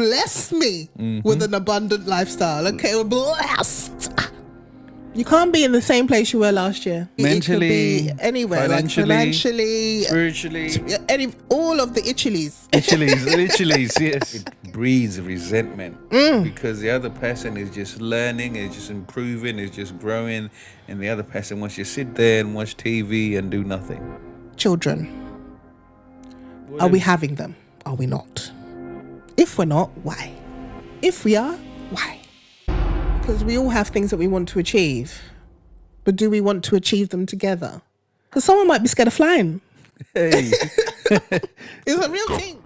blessed me with an abundant lifestyle. Okay, we're blessed. You can't be in the same place you were last year. Mentally, it could be anywhere, financially, spiritually, all of the itchilies. Itchilies, yes. It breeds resentment because the other person is just learning, is just improving, is just growing, and the other person wants you to sit there and watch TV and do nothing. Children, are we having them? Are we not? If we're not, why? If we are, why? Because we all have things that we want to achieve. But do we want to achieve them together? Because someone might be scared of flying. Hey. It's a real thing.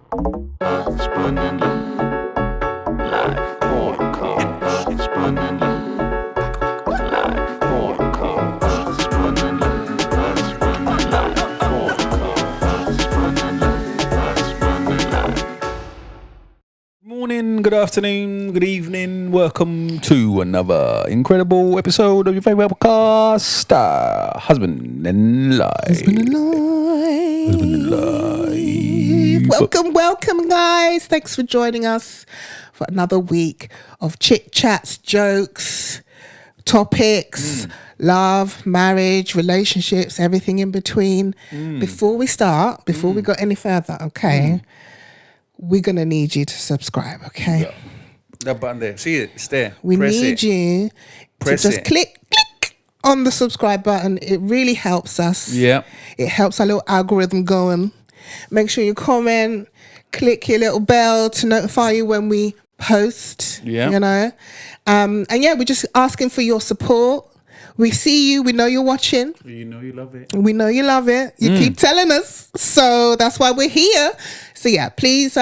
Morning, good afternoon, good evening. Welcome to another incredible episode of your favorite podcast, Husband and Life. Welcome, guys. Thanks for joining us for another week of chit chats, jokes, topics, love, marriage, relationships, everything in between. Before we go any further, okay? We're going to need you to subscribe, okay? Yeah. That button there. See it? It's there. We need you to just click on the subscribe button. It really helps us. Yeah. It helps our little algorithm going. Make sure you comment, click your little bell to notify you when we post, you know? And yeah, we're just asking for your support. We see you. We know you're watching. You know you love it. We know you love it. You keep telling us. So that's why we're here. So yeah, please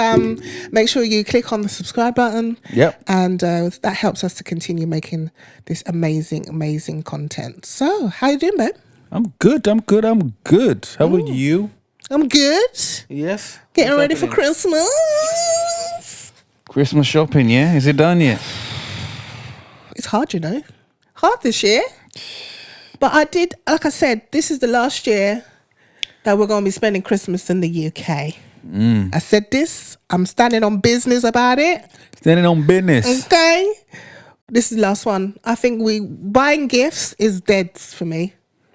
make sure you click on the subscribe button. Yep. And that helps us to continue making this amazing, amazing content. So how you doing, babe? I'm good. How about you? I'm good. Yes. Getting ready for Christmas. Christmas shopping, yeah? Is it done yet? It's hard, you know. Hard this year. But I did, like I said, this is the last year that we're going to be spending Christmas in the UK. I said this. I'm standing on business about it. Standing on business. Okay. This is the last one. I think buying gifts is dead for me.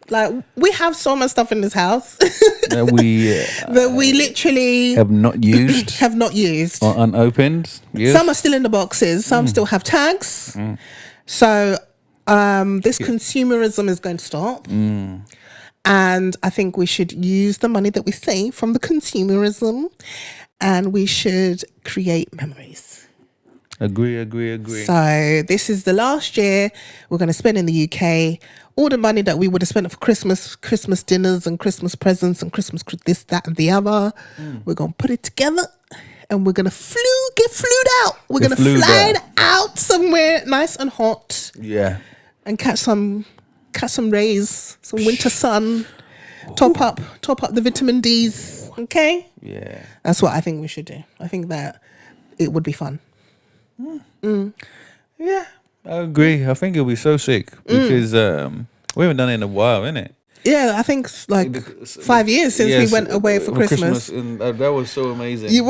Like, we have so much stuff in this house that we literally have not used. Or unopened. Yes. Some are still in the boxes. Some still have tags. So this consumerism is going to stop. And I think we should use the money that we save from the consumerism and we should create memories. Agree. So this is the last year we're going to spend in the UK. All the money that we would have spent for Christmas dinners and Christmas presents and Christmas this, that and the other. We're going to put it together and we're going to get flued out. We're going to fly out somewhere nice and hot. Yeah. And catch some rays, some winter sun, top up the vitamin D's, okay? Yeah. That's what I think we should do. I think that it would be fun. Yeah, I agree. I think it'll be so sick because we haven't done it in a while, innit? Yeah, I think like 5 years since we went away for Christmas. And that was so amazing. It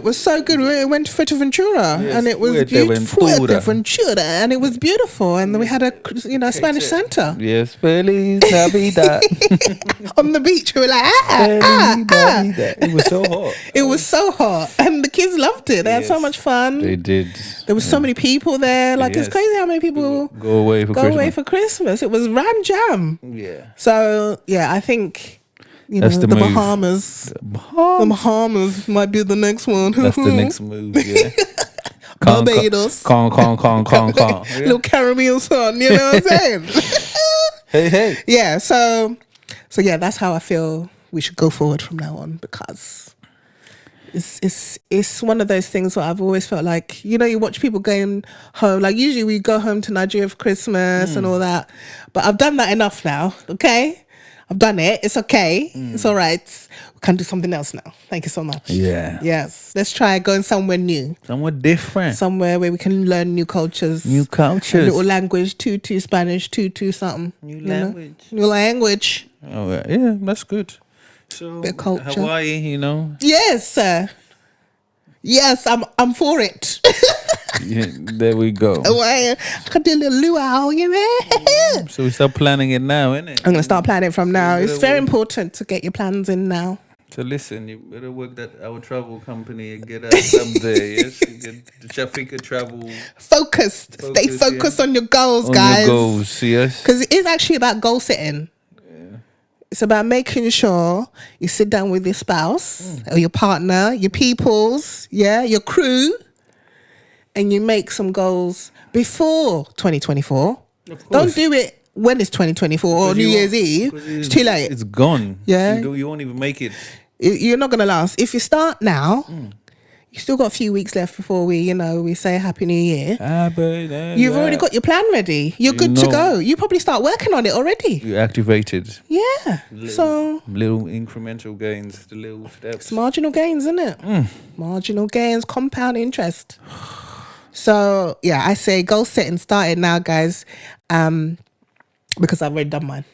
was so good. We went to Fuerteventura and it was beautiful. Fuerteventura, and it was beautiful. And then we had a Spanish Santa. Yes, Feliz Navidad. On the beach, we were like, It was so hot. It was so hot. And the kids loved it. They had so much fun. They did. There was so many people there. Like, it's crazy how many people go away for Christmas. It was ram jam. Yeah. So, yeah, I think, the Bahamas. The Bahamas might be the next one. That's the next move, yeah. Barbados. Con. Little Caribbean sun, you know what I'm saying? Hey. Yeah, so yeah, that's how I feel we should go forward from now on, because it's one of those things where I've always felt like, you watch people going home, like usually we go home to Nigeria for Christmas and all that, but I've done that enough now, okay? I've done it. It's okay. It's all right. We can do something else now. Thank you so much. Yeah. Yes. Let's try going somewhere new. Somewhere different. Somewhere where we can learn new cultures. New cultures. A little language, two Spanish, two something. New language. New language. Oh, yeah. That's good. So, bit of culture. Hawaii, Yes, sir. Yes, I'm for it. Yeah, there we go. I could do a little luau, you know. So we start planning it now, innit? I'm gonna start planning from now. you It's better very work- important to get your plans in now. So listen, you better work that our travel company and get us up there. Yes, you get the Shafika travel Focused. Stay focused on your goals, on guys. your goals. Yes, Because it is actually about goal setting. It's about making sure you sit down with your spouse or your partner, your peoples, your crew, and you make some goals before 2024. Don't do it when it's 2024 or New Year's Eve. It's too late. It's gone. Yeah. You won't even make it. You're not going to last. If you start now, you still got a few weeks left before we say Happy New Year. You've already got your plan ready. You're good to go. You probably start working on it already. You activated. Yeah. Little incremental gains, the little steps. It's marginal gains, isn't it? Marginal gains, compound interest. So yeah, I say goal setting started now, guys, because I've already done mine.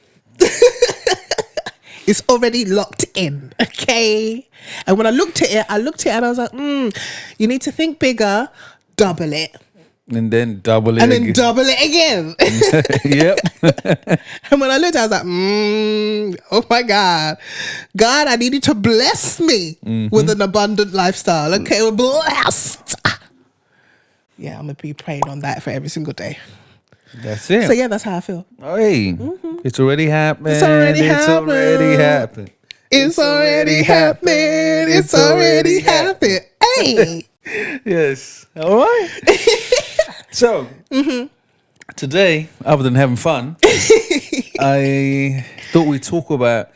It's already locked in, okay? And when I looked at it and I was like, you need to think bigger, double it. And then double it And again. then double it again. Yep. And when I looked, I was like, oh my God. God, I need you to bless me with an abundant lifestyle. Okay, we're blessed. Yeah, I'm going to be praying on that for every single day. That's it. So yeah, that's how I feel. Hey, it's already happened. It's already happened. already happened. It's already happening. It's already happened. Hey. Yes. All right. So, today, other than having fun, I thought we'd talk about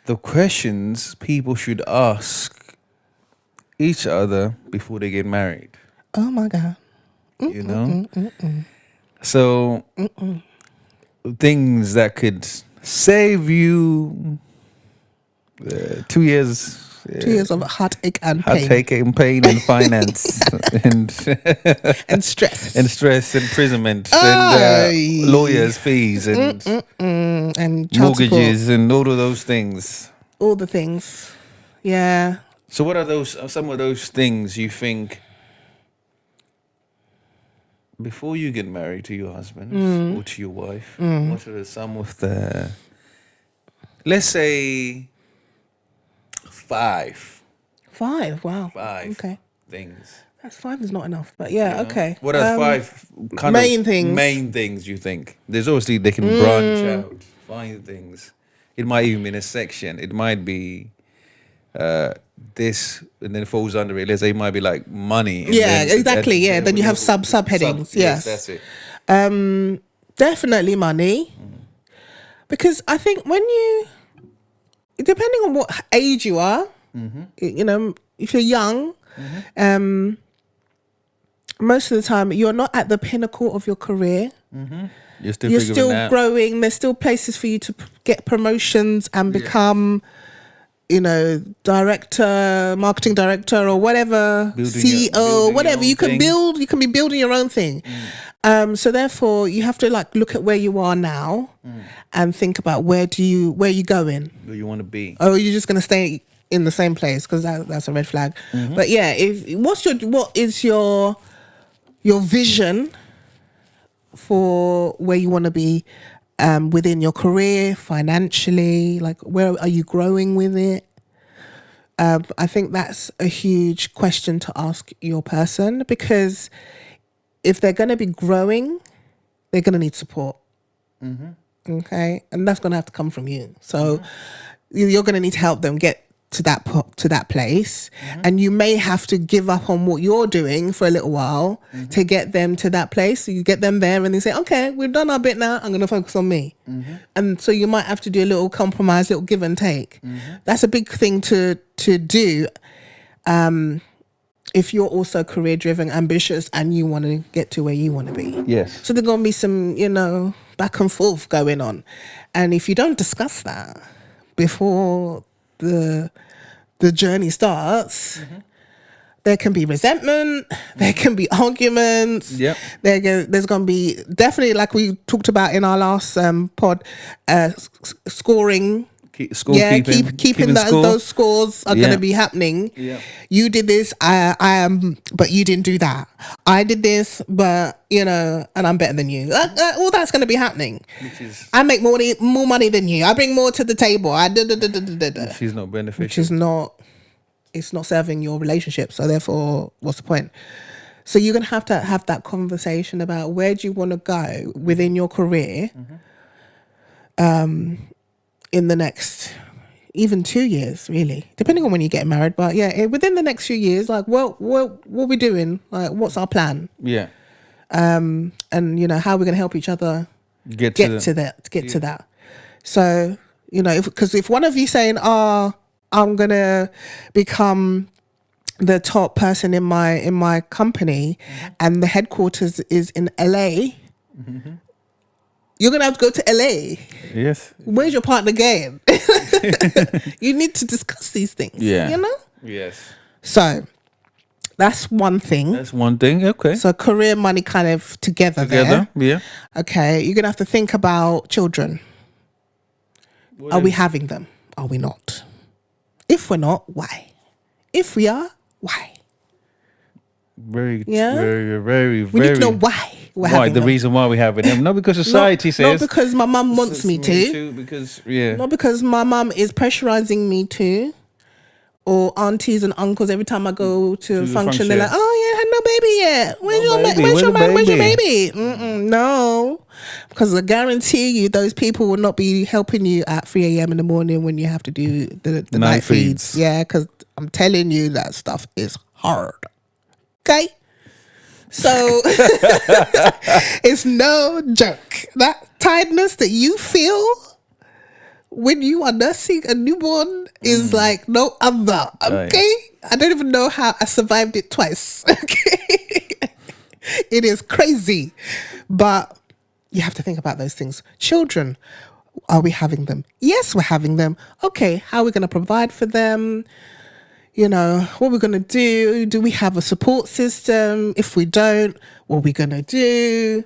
the questions people should ask each other before they get married. Oh my God. You know? So, things that could save you 2 years. 2 years of heartache and pain. Heartache and pain and finance and Stress. and stress, imprisonment, and lawyers' fees and And child mortgages support. and all of those things. All the things. Yeah. So, what are some of those things you think before you get married to your husband or to your wife? What are some of the, let's say, 5 Wow. 5 Okay. things? That's 5 is not enough, but yeah, okay. What are 5 kind main of things. main things you think? There's obviously they can branch out, find things. It might even be in a section. It might be this, and then it falls under it. Let's say it might be like money. And Yeah, then, exactly. Then you have subheadings. Yes, that's it. Definitely money, because I think depending on what age you are, if you're young, most of the time you're not at the pinnacle of your career. You're still You're figuring still out. growing. There's still places for you to get promotions and become, director, marketing director, or whatever, CEO, building whatever. your You can own build. You can be building your own thing. So therefore, you have to look at where you are now and think about where you going. Where you want to be. Or you're just going to stay in the same place, because that's a red flag. But yeah, what is your vision for where you want to be within your career, financially? Like, where are you growing with it? I think that's a huge question to ask your person, because if they're going to be growing, they're going to need support. Okay, and that's going to have to come from you. So you're going to need to help them get to that place, and you may have to give up on what you're doing for a little while to get them to that place. So you get them there, and they say, "Okay, we've done our bit now. I'm going to focus on me." And so you might have to do a little compromise, little give and take. That's a big thing to do. If you're also career driven, ambitious, and you want to get to where you want to be. Yes. So there's going to be some, back and forth going on. And if you don't discuss that before the journey starts, there can be resentment, there can be arguments. Yep. There's going to be definitely, like we talked about in our last pod, scoring keeping those scores are going to be happening. Yeah. You did this, I am, but you didn't do that. I did this, but and I'm better than you. All that's going to be happening. I make more money than you. I bring more to the table. She's not beneficial. Which is not. It's not serving your relationship. So therefore, what's the point? So you're going to have that conversation about where do you want to go within your career. In the next, even 2 years, really, depending on when you get married. But yeah, within the next few years, like, what are we doing? Like, what's our plan? Yeah. And how are we going to help each other get to that? So because if one of you saying, "Oh, I'm gonna become the top person in my company," and the headquarters is in LA. You're going to have to go to LA. Yes. Where's your partner going? You need to discuss these things. Yeah. Yes. So that's one thing. Okay. So career, money kind of together there. Yeah. Okay. You're going to have to think about children. Are we having them? Are we not? If we're not, why? If we are, why? Very, very. We need to know why. The reason why we have them? Not because society says. Not because my mum wants me to. Not because my mum is pressurizing me to. Or aunties and uncles, every time I go to a function, they're like, "Oh yeah, had no baby yet. Where's your baby? No, because I guarantee you, those people will not be helping you at 3 a.m. in the morning when you have to do the night feeds. Yeah, because I'm telling you, that stuff is hard. Okay. So it's no joke. That tiredness that you feel when you are nursing a newborn is like no other. Okay. Right. I don't even know how I survived it twice. Okay. It is crazy. But you have to think about those things. Children, are we having them? Yes, we're having them. Okay. How are we going to provide for them? What are we going to do? Do we have a support system? If we don't, what are we going to do?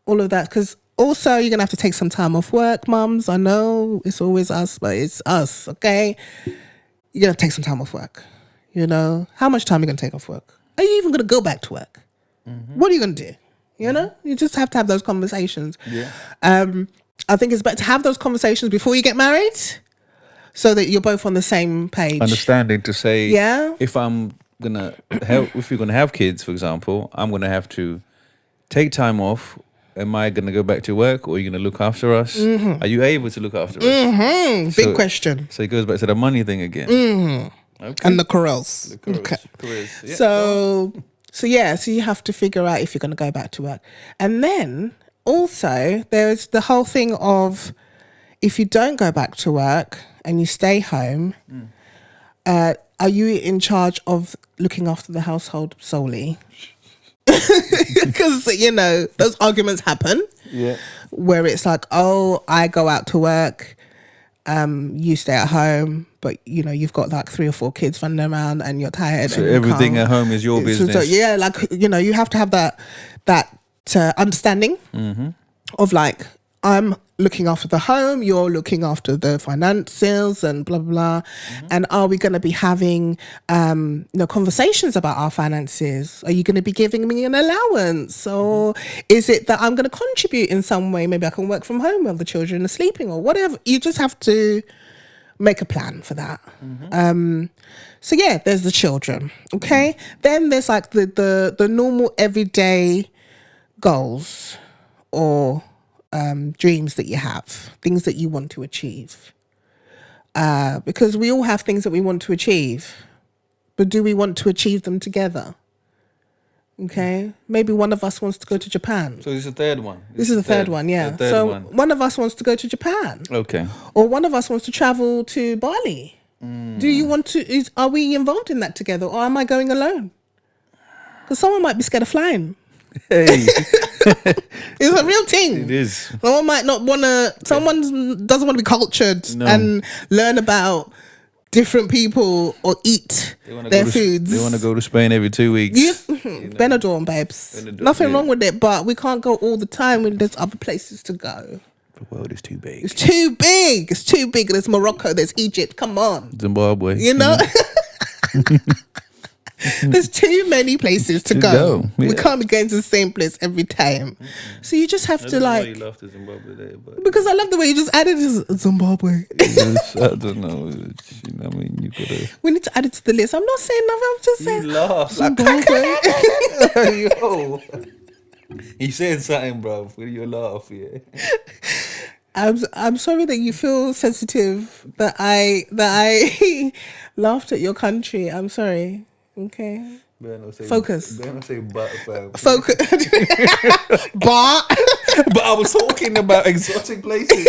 All of that. Because also you're going to have to take some time off work, mums. I know it's always us, but it's us, okay? You're going to take some time off work. How much time are you going to take off work? Are you even going to go back to work? What are you going to do? You just have to have those conversations. Yeah. I think it's better to have those conversations before you get married, so that you're both on the same page. Understanding to say, if I'm gonna help, if you're gonna have kids, for example, I'm gonna have to take time off. Am I gonna go back to work, or are you gonna look after us? Are you able to look after us? Big question. So it goes back to the money thing again. Okay. And the corals. Okay. Yeah. So you have to figure out if you're gonna go back to work, and then also there's the whole thing of, if you don't go back to work and you stay home, are you in charge of looking after the household solely? Because, those arguments happen. Yeah. Where it's like, oh, I go out to work, you stay at home, but, you've got like 3 or 4 kids running around and you're tired. So and everything at home is your business. So, yeah, like, you have to have that understanding of like, I'm looking after the home, you're looking after the finances and blah, blah, blah. And are we going to be having conversations about our finances? Are you going to be giving me an allowance? Or is it that I'm going to contribute in some way? Maybe I can work from home while the children are sleeping or whatever. You just have to make a plan for that. So yeah, there's the children. Okay. Then there's like the normal everyday goals or dreams that you have, things that you want to achieve. Because we all have things that we want to achieve, but do we want to achieve them together? Okay, maybe one of us wants to go to Japan. So this is the third one. This is the third one, yeah. One of us wants to go to Japan. Okay. Or one of us wants to travel to Bali. Do you want to? Are we involved in that together, or am I going alone? Because someone might be scared of flying. Hey. It's a real thing. It is. Someone might not want to. Someone doesn't want to be cultured and learn about different people or eat their foods. They want to go to Spain every 2 weeks. Benidorm, babes. Nothing wrong with it, but we can't go all the time when there's other places to go. The world is too big. It's too big. It's too big. There's Morocco. There's Egypt. Come on. Zimbabwe. You know? There's too many places to go. Yeah. We can't be going to the same place every time. So you just have to like... you laughed at Zimbabwe there, but... Because I love the way you just added Zimbabwe. Yes, I don't know. You know what I mean? You gotta... We need to add it to the list. I'm not saying nothing. I'm just saying... You laugh. Zimbabwe. Yo. You said something, bro. With your laugh, yeah. I'm sorry that you feel sensitive that I laughed at your country. I'm sorry. Okay. Focus. Say but, fam. Focus. But I was talking about exotic places.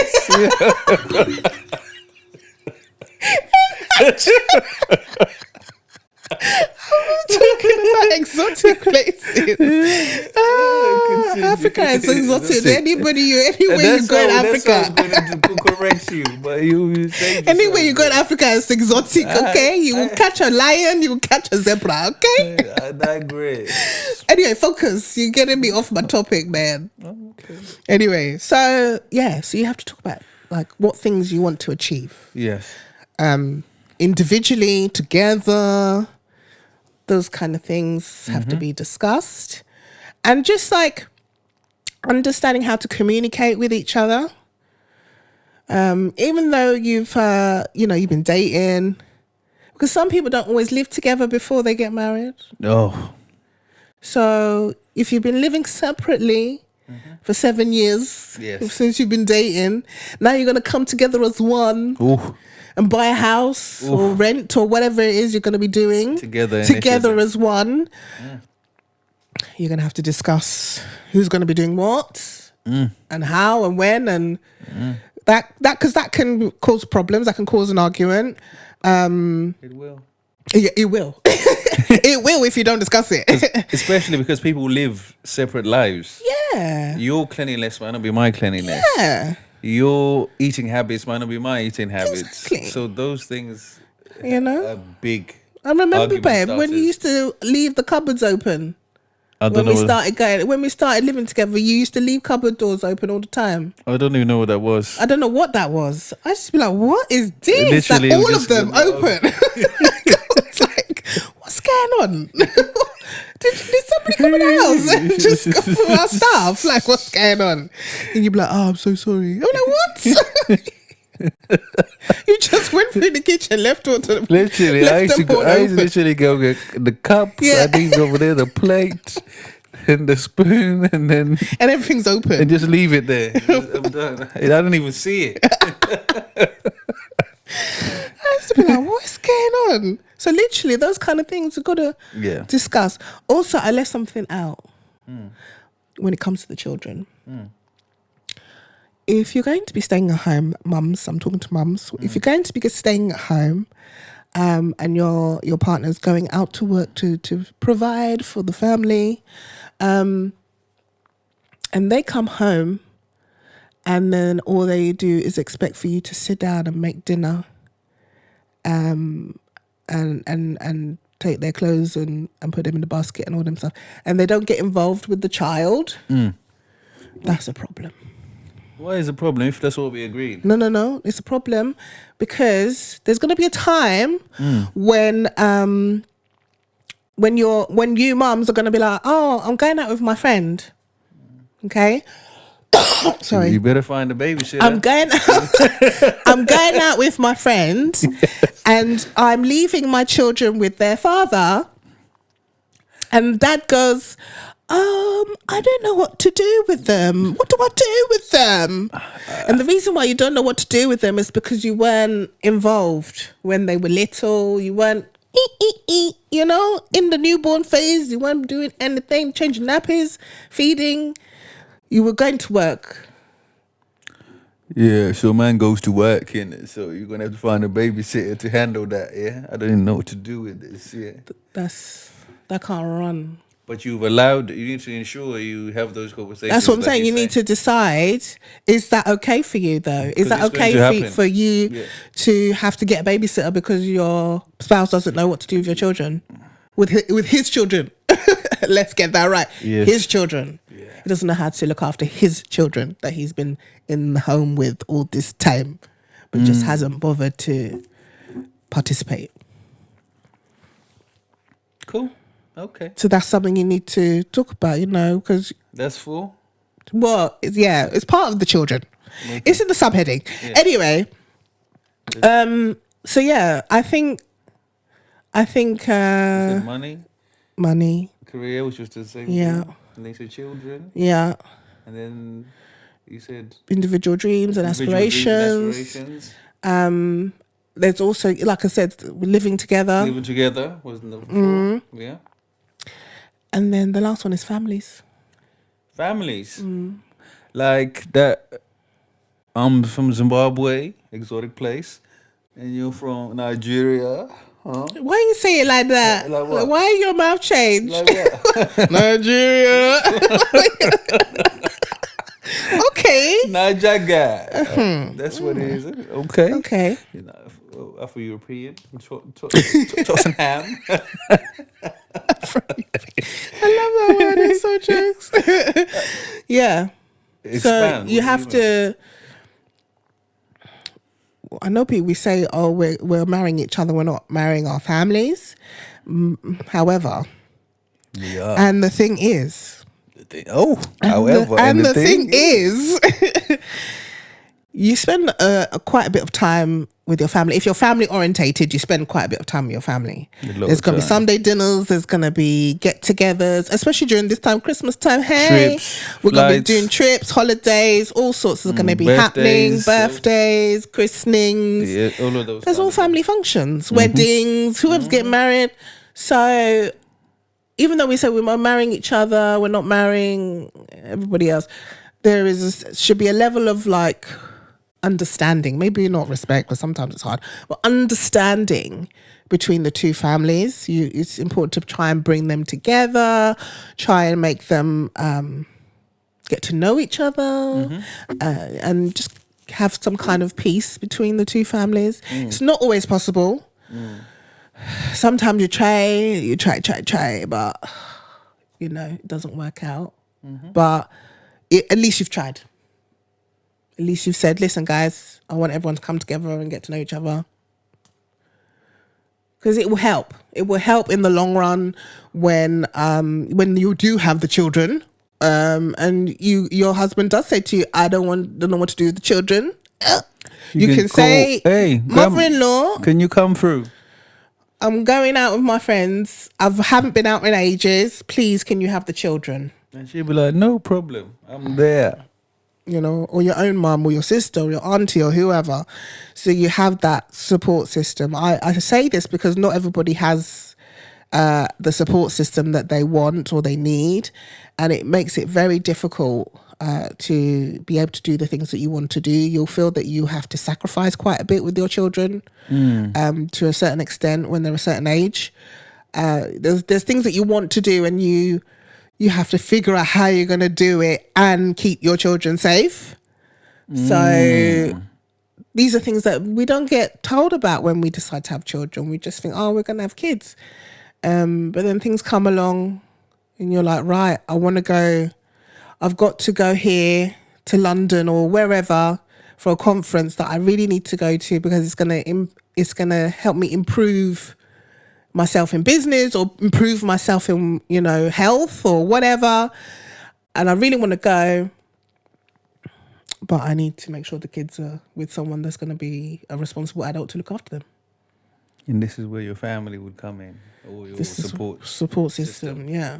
talking about exotic places. Africa is exotic. Anywhere you go in Africa. That's to correct you, but you say anywhere you go in Africa is exotic. Okay, you will catch a lion, you will catch a zebra. Okay, I digress. Anyway, focus. You're getting me off my topic, man. Okay. Anyway, so you have to talk about like what things you want to achieve. Yes. Individually, together. Those kind of things have to be discussed, and just like understanding how to communicate with each other. Even though you've been dating, because some people don't always live together before they get married. Oh. So if you've been living separately for 7 years since you've been dating, now you're going to come together as one. Ooh. And buy a house or rent or whatever it is you're going to be doing together as one. You're going to have to discuss who's going to be doing what and how and when, and that because that can cause problems. That can cause an argument. It will. Yeah, it will. It will if you don't discuss it. Especially because people live separate lives. Yeah. Your cleanliness might not be my cleanliness. Yeah. Your eating habits might not be my eating habits. Exactly. So those things, are big. I remember, babe, when you used to leave the cupboards open. When we started living together, you used to leave cupboard doors open all the time. I don't even know what that was. I don't know what that was. I just be like, what is this? Literally, like all of them open. It's like, what's going on? Did somebody come in the house and just go through our stuff? Like, what's going on? And you'd be like, oh, I'm so sorry. I'm like, what? You just went through the kitchen, left all to the literally. I used to literally go get the cups, I think over there, the plate, and the spoon, and everything's open, and just leave it there. I'm done. I don't even see it. I used to be like, what's going on? So literally, those kind of things we've got to discuss. Also, I left something out when it comes to the children. If you're going to be staying at home, mums, I'm talking to mums. If you're going to be staying at home, and your partner's going out to work to provide for the family, and they come home, and then all they do is expect for you to sit down and make dinner, and take their clothes and put them in the basket and all them stuff, and they don't get involved with the child, that's a problem. Why is it a problem if that's what we agreed? No. It's a problem because there's going to be a time when you mums are going to be like, oh, I'm going out with my friend. Okay. Sorry. You better find a babysitter. I'm going out with my friend, and I'm leaving my children with their father. And dad goes, I don't know what to do with them. What do I do with them? And the reason why you don't know what to do with them is because you weren't involved when they were little. You weren't, in the newborn phase. You weren't doing anything, changing nappies, feeding. You were going to work. Yeah, so man goes to work, innit? So you're going to have to find a babysitter to handle that, yeah? I don't even know what to do with this, yeah? That can't run. But you need to ensure you have those conversations. That's what I'm saying. You need to decide, is that okay for you, though? Is that okay for you to have to get a babysitter because your spouse doesn't know what to do with your children? With his children. Let's get that right. Yes. His children. Yeah. He doesn't know how to look after his children that he's been in the home with all this time, but just hasn't bothered to participate. Cool. Okay. So that's something you need to talk about, because That's full. it's part of the children. Okay. It's in the subheading. Yeah. Anyway, so yeah, I think You said money, career, which was the same. Yeah. thing. And then you said children, yeah, and then you said individual dreams and individual dreams and aspirations. aspirations. There's also, like I said, living together, Living together was number 4. Yeah. and then the last one is families. Families. Like that. I'm from Zimbabwe, exotic place, and you're from Nigeria. Huh? Why you say it like that? Like what? Why your mouth changed? Like what? Nigeria. Okay. Niger guy. That's what it is. Isn't it? Okay. Okay. Afro-European. Toss and ham. I love that word. It's so jokes. Yeah. Expand. So you have to. I know people, we say, "Oh, we're marrying each other. We're not marrying our families." However, Yeah. and the thing is, however, the thing is, you spend quite a bit of time with your family. If you're family orientated, you spend quite a bit of time with your family. There's going to be Sunday dinners. There's going to be get-togethers, especially during this time, Christmas time. Hey, we're going to be doing trips, holidays, all sorts is going to be happening. Birthdays, christenings. Yeah, all of those. There's all family functions, weddings, whoever's getting married. So even though we say we're marrying each other, we're not marrying everybody else, there should be a level of like understanding, maybe not respect, because sometimes it's hard, but understanding between the two families. It's important to try and bring them together, try and make them get to know each other, and just have some kind of peace between the two families. It's not always possible. Sometimes you try, but it doesn't work out. But at least you've tried. At least you've said, listen, guys, I want everyone to come together and get to know each other. Because it will help. It will help in the long run when you do have the children, and your husband does say to you, I don't know what to do with the children. You can say, hey, mother-in-law, can you come through? I'm going out with my friends. I haven't been out in ages. Please, can you have the children? And she'll be like, no problem. I'm there. Or your own mum or your sister or your auntie or whoever. So you have that support system. I say this because not everybody has the support system that they want or they need. And it makes it very difficult to be able to do the things that you want to do. You'll feel that you have to sacrifice quite a bit with your children to a certain extent when they're a certain age. There's things that you want to do, and you have to figure out how you're going to do it and keep your children safe. So these are things that we don't get told about when we decide to have children. We just think, we're going to have kids. But then things come along and you're like, right, I've got to go here to London or wherever for a conference that I really need to go to because it's going to help me improve myself in business or improve myself in, health or whatever. And I really want to go, but I need to make sure the kids are with someone that's going to be a responsible adult to look after them. And this is where your family would come in, or your support system. Yeah.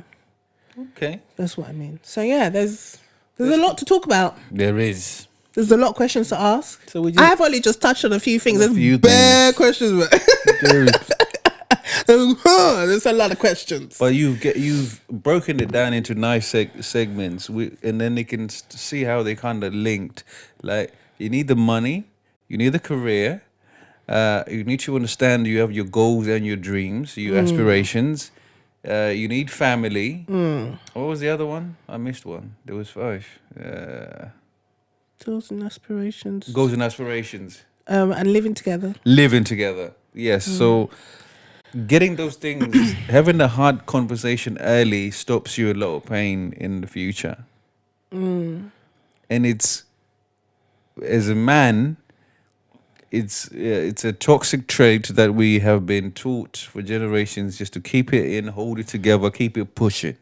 Okay. That's what I mean. So yeah, there's a lot to talk about. There is. There's a lot of questions to ask. So I have only just touched on a few things. There's bare questions. There is. There's a lot of questions. But you've broken it down into nice segments, and then they can see how they kind of linked. Like, you need the money, you need the career, you need to understand you have your goals and your dreams, your aspirations. You need family. What was the other one? I missed one. There was 5. Goals and aspirations. Goals and aspirations. And living together. Living together. Yes. So getting those things, having the hard conversation early stops you a lot of pain in the future. And it's, as a man, it's a toxic trait that we have been taught for generations, just to keep it in, hold it together, keep it pushing.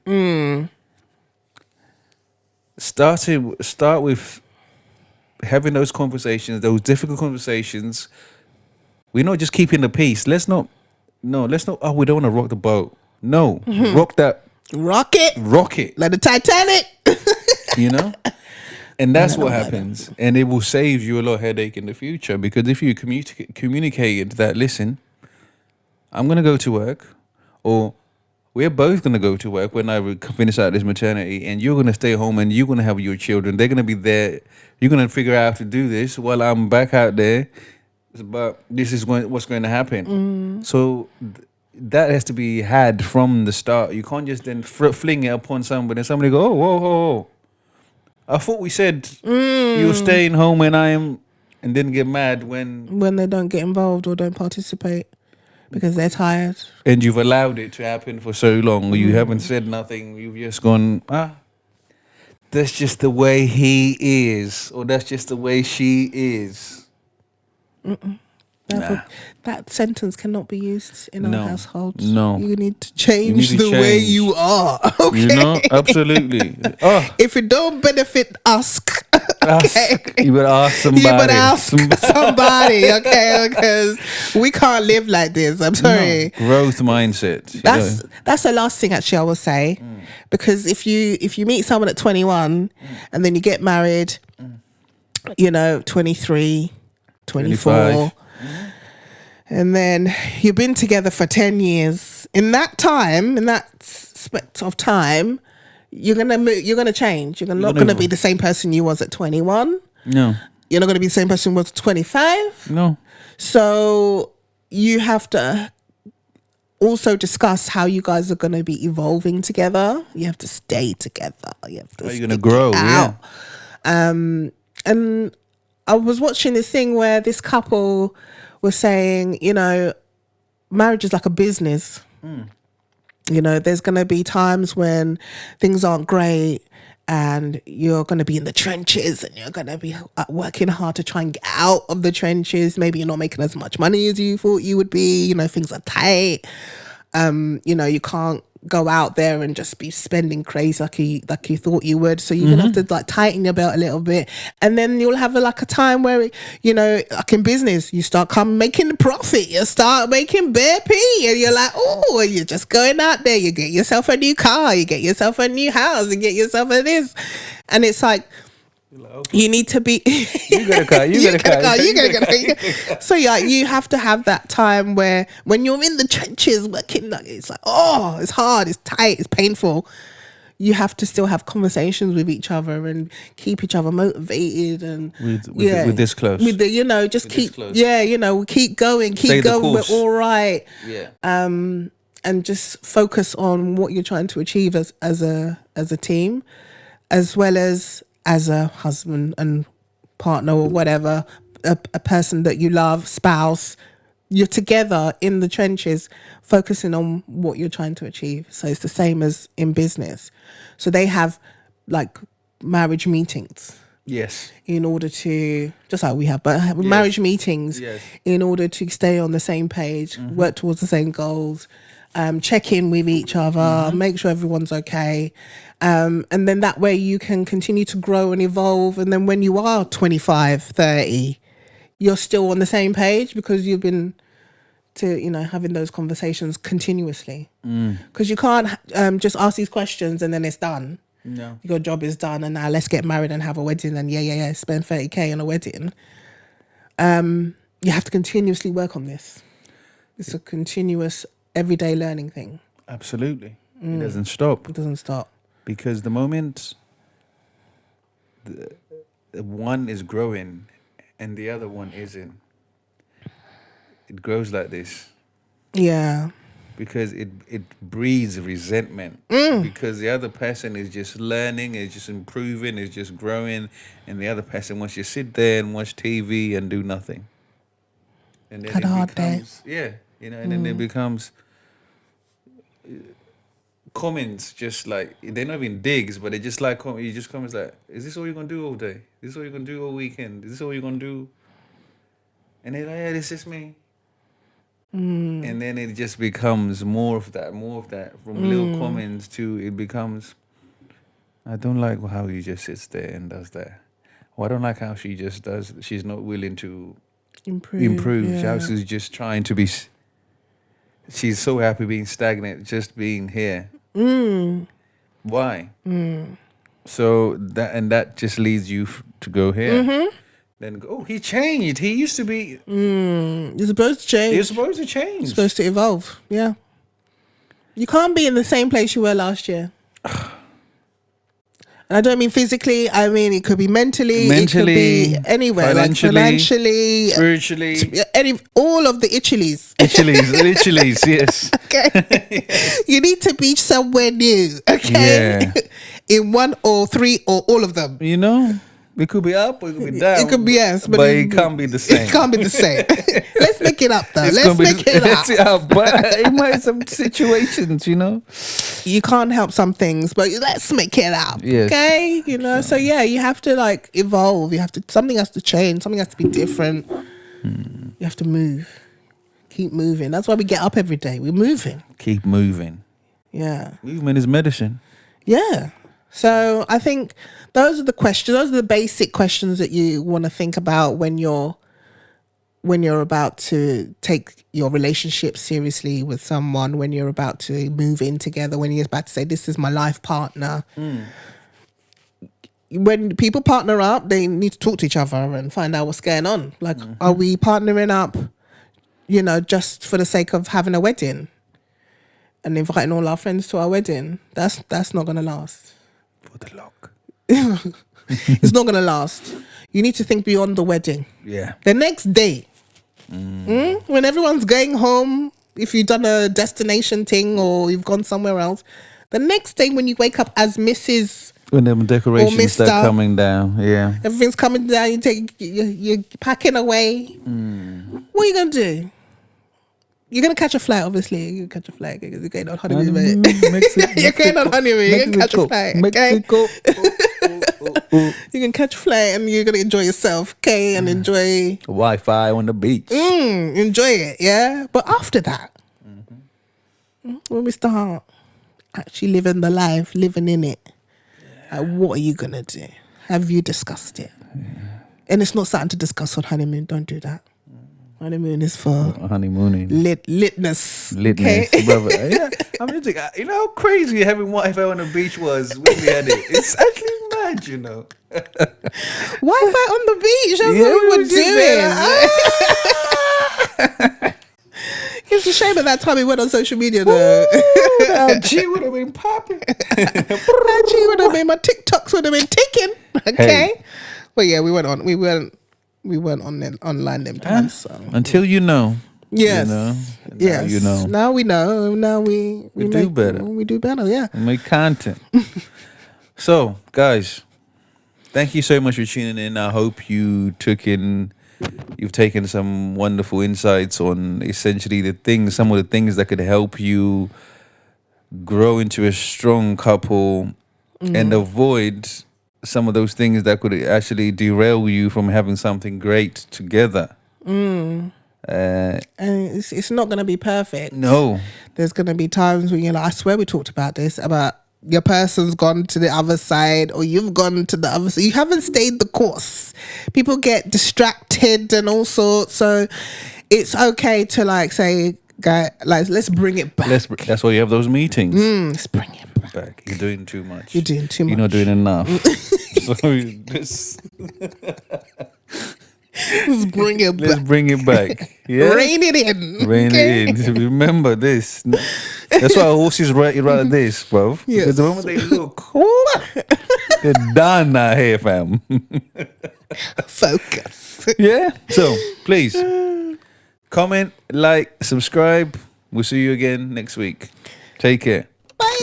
Start with having those conversations, those difficult conversations. We're not just keeping the peace. Let's not. Oh, we don't want to rock the boat. No, rock Rock it. Like the Titanic. You know. And that's what happens. And it will save you a lot of headache in the future, because if you communicated that, listen, I'm going to go to work, or we're both going to go to work when I finish out this maternity, and you're going to stay home and you're going to have your children. They're going to be there. You're going to figure out how to do this while I'm back out there. But this is what's going to happen. So that has to be had from the start. You can't just then fling it upon somebody and somebody go, oh, whoa, whoa, whoa. I thought we said you're staying home and and then get mad when they don't get involved or don't participate because they're tired. And you've allowed it to happen for so long. You haven't said nothing. You've just gone, that's just the way he is, or that's just the way she is. That sentence cannot be used in our household. No. You need to change the way you are. Okay? You know, absolutely. If it don't benefit us, you better ask somebody. You better ask somebody, okay? Because we can't live like this. I'm sorry. No. Growth mindset. That's the last thing actually I will say. Because if you meet someone at 21 and then you get married, 23, 24, and then you've been together for 10 years. In that aspect of time, you're gonna change. You're not gonna be the same person you was at 21. No. You're not gonna be the same person you was at 25. No. So you have to also discuss how you guys are gonna be evolving together. You have to stay together. You have to. How are you gonna grow? Out. Yeah. And I was watching this thing where this couple was saying, marriage is like a business. There's going to be times when things aren't great and you're going to be in the trenches and you're going to be working hard to try and get out of the trenches. Maybe you're not making as much money as you thought you would be. Things are tight. You can't go out there and just be spending crazy like you thought you would. So you're gonna have to tighten your belt a little bit, and then you'll have a time where like in business you start making the profit, you start making bare pee, and you're like, oh, you're just going out there, you get yourself a new car, you get yourself a new house, you get yourself a this, and it's like, you need to be you get a car, you get a car. So you have to have that time where when you're in the trenches working, it's like, oh, it's hard, it's tight, it's painful. You have to still have conversations with each other and keep each other motivated, and with this close, with the just keep keep going, we're all right. And just focus on what you're trying to achieve as a team, as well as a husband and partner or whatever, a person that you love, spouse. You're together in the trenches, focusing on what you're trying to achieve. So it's the same as in business. So they have marriage meetings. Yes. In order to, just like we have, but marriage meetings in order to stay on the same page, work towards the same goals, check in with each other, make sure everyone's okay. And then that way you can continue to grow and evolve. And then when you are 25, 30, you're still on the same page because you've been having those conversations continuously. Because you can't just ask these questions and then it's done. No. Your job is done and now let's get married and have a wedding and spend 30K on a wedding. You have to continuously work on this. It's a continuous everyday learning thing. Absolutely. It doesn't stop. It doesn't stop. Because the moment the one is growing and the other one isn't, it grows like this. Yeah. Because it breeds resentment. Because the other person is just learning, is just improving, is just growing, and the other person wants you to sit there and watch TV and do nothing. And then Had a hard day. Yeah, and then it becomes comments, just like they're not even digs, but they just like you just comments like, "Is this all you're gonna do all day? Is this all you're gonna do all weekend? Is this all you're gonna do?" And they're like, "Yeah, this is me." And then it just becomes more of that. From little comments to it becomes, I don't like how he just sits there and does that. Or I don't like how she just does. She's not willing to improve. Yeah. She's just trying to be. She's so happy being stagnant, just being here. Why? So that just leads you to go here. Then go, oh, he changed. He used to be. You're supposed to change. You're supposed to change. You're supposed to evolve. Yeah. You can't be in the same place you were last year. And I don't mean physically. I mean it could be mentally. It could be anywhere, financially, spiritually, all of the itchilies. Itchilies, yes. Okay. You need to be somewhere new. Okay. Yeah. In one or three or all of them. You know. It could be up or it could be down. It could be yes, but it can't be the same. It can't be the same. Let's make it up though. Let's make it up. But it might some situations, you know. You can't help some things, but let's make it up. Yes. Okay? You know, so yeah, you have to like evolve. You have to something has to change, something has to be different. You have to move. Keep moving. That's why we get up every day. We're moving. Keep moving. Yeah. Movement is medicine. Yeah. So I think those are the questions. Those are the basic questions that you want to think about when you're about to take your relationship seriously with someone, when you're about to move in together, when you're about to say, this is my life partner. When people partner up, they need to talk to each other and find out what's going on. Like, are we partnering up, you know, just for the sake of having a wedding and inviting all our friends to our wedding? That's not going to last. For the lock. It's not going to last. You need to think beyond the wedding. Yeah. The next day, when everyone's going home, if you've done a destination thing or you've gone somewhere else, the next day when you wake up as Mrs. When them decorations start coming down, yeah. Everything's coming down, you're packing away. What are you going to do? You're going to catch a flight, obviously. You're going to catch a flight because you're going on honeymoon. You're going on honeymoon. You're going to catch a flight. Mexico. You can catch a flight and you're going to enjoy yourself, okay? And enjoy... Wi-Fi on the beach. Enjoy it, yeah? But after that, when we start actually living the life, living in it, what are you going to do? Have you discussed it? And it's not something to discuss on honeymoon. Don't do that. Honeymoon is for honeymooning. Litness. Litness, okay? Brother. Yeah. I'm just like, you know how crazy having Wi-Fi on the beach was when we had it? It's actually mad, you know. Wi-Fi on the beach. That's what we were doing. It's a shame at that time we went on social media though. That G would have been popping. That G would have been, my TikToks would have been ticking. Okay. Hey. But yeah, we weren't online them times. So. Until you know. Yes. You know. Yes. You know. Now we know. Now we do better. We do better, yeah. We make content. So, guys, thank you so much for tuning in. I hope you've taken some wonderful insights on essentially some of the things that could help you grow into a strong couple and avoid some of those things that could actually derail you from having something great together. And it's not going to be perfect. No. There's going to be times when you're like, I swear we talked about this, about your person's gone to the other side or you've gone to the other side. You haven't stayed the course. People get distracted and all sorts. So it's okay to like say, guy, like, let's bring it back. That's why you have those meetings. Let's bring it back. You're doing too much. You're doing too much. You're not doing enough. So let's bring it back. Let's bring it back. Yeah? Rein it in. Rein it in. Remember this. That's why horses rather this, bro. Yes. Because the moment they look, they're done out here, fam. Focus. Yeah. So please comment, like, subscribe. We'll see you again next week. Take care. Bye.